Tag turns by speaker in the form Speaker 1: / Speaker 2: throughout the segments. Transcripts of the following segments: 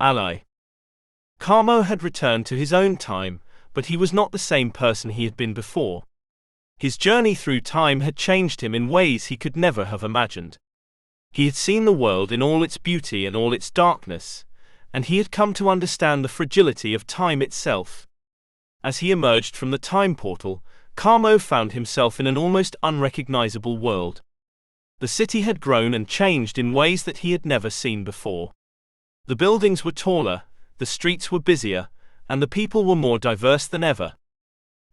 Speaker 1: ally. Kamo had returned to his own time, but he was not the same person he had been before. His journey through time had changed him in ways he could never have imagined. He had seen the world in all its beauty and all its darkness, and he had come to understand the fragility of time itself. As he emerged from the time portal, Kamo found himself in an almost unrecognizable world. The city had grown and changed in ways that he had never seen before. The buildings were taller, the streets were busier, and the people were more diverse than ever.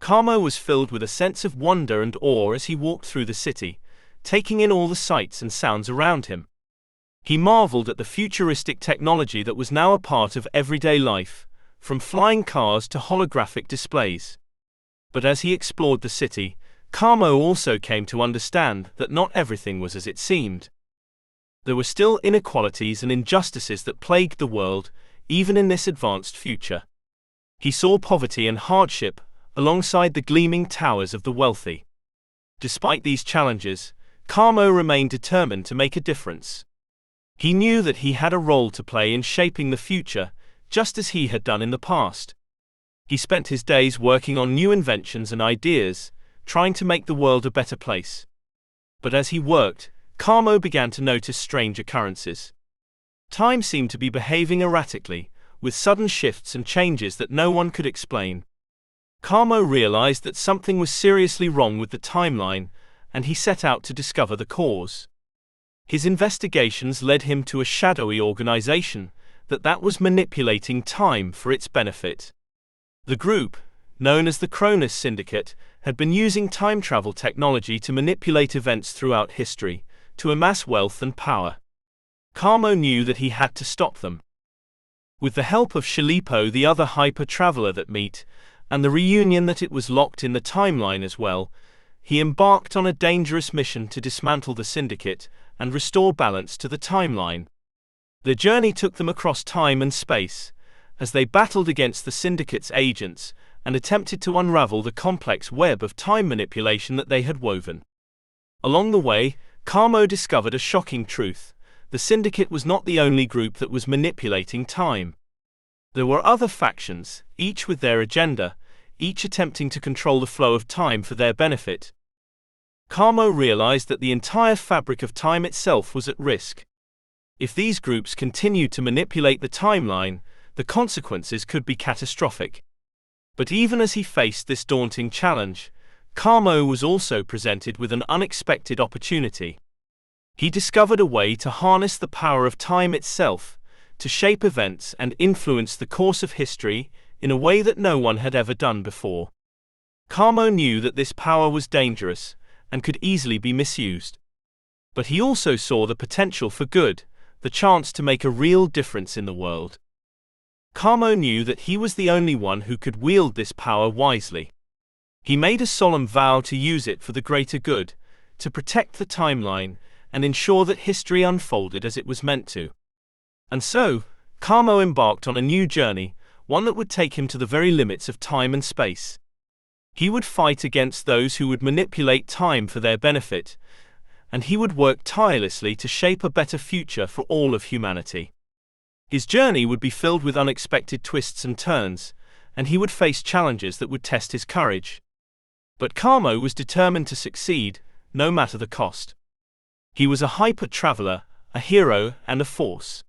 Speaker 1: Kamo was filled with a sense of wonder and awe as he walked through the city, taking in all the sights and sounds around him. He marveled at the futuristic technology that was now a part of everyday life, from flying cars to holographic displays. But as he explored the city, Kamo also came to understand that not everything was as it seemed. There were still inequalities and injustices that plagued the world, even in this advanced future. He saw poverty and hardship, alongside the gleaming towers of the wealthy. Despite these challenges, Kamo remained determined to make a difference. He knew that he had a role to play in shaping the future, just as he had done in the past. He spent his days working on new inventions and ideas, trying to make the world a better place. But as he worked, Kamo began to notice strange occurrences. Time seemed to be behaving erratically, with sudden shifts and changes that no one could explain. Kamo realized that something was seriously wrong with the timeline, and he set out to discover the cause. His investigations led him to a shadowy organization that was manipulating time for its benefit. The group, known as the Cronus Syndicate, had been using time travel technology to manipulate events throughout history, to amass wealth and power. Kamo knew that he had to stop them. With the help of Shalipo, the other hyper-traveler that meet, and the reunion that it was locked in the timeline as well, he embarked on a dangerous mission to dismantle the syndicate and restore balance to the timeline. Their journey took them across time and space, as they battled against the syndicate's agents and attempted to unravel the complex web of time manipulation that they had woven. Along the way, Kamo discovered a shocking truth: the syndicate was not the only group that was manipulating time. There were other factions, each with their agenda, each attempting to control the flow of time for their benefit. Kamo realized that the entire fabric of time itself was at risk. If these groups continued to manipulate the timeline, the consequences could be catastrophic. But even as he faced this daunting challenge, Kamo was also presented with an unexpected opportunity. He discovered a way to harness the power of time itself, to shape events and influence the course of history in a way that no one had ever done before. Kamo knew that this power was dangerous and could easily be misused. But he also saw the potential for good, the chance to make a real difference in the world. Kamo knew that he was the only one who could wield this power wisely. He made a solemn vow to use it for the greater good, to protect the timeline, and ensure that history unfolded as it was meant to. And so, Kamo embarked on a new journey, one that would take him to the very limits of time and space. He would fight against those who would manipulate time for their benefit, and he would work tirelessly to shape a better future for all of humanity. His journey would be filled with unexpected twists and turns, and he would face challenges that would test his courage. But Kamo was determined to succeed, no matter the cost. He was a hyper-traveler, a hero, and a force.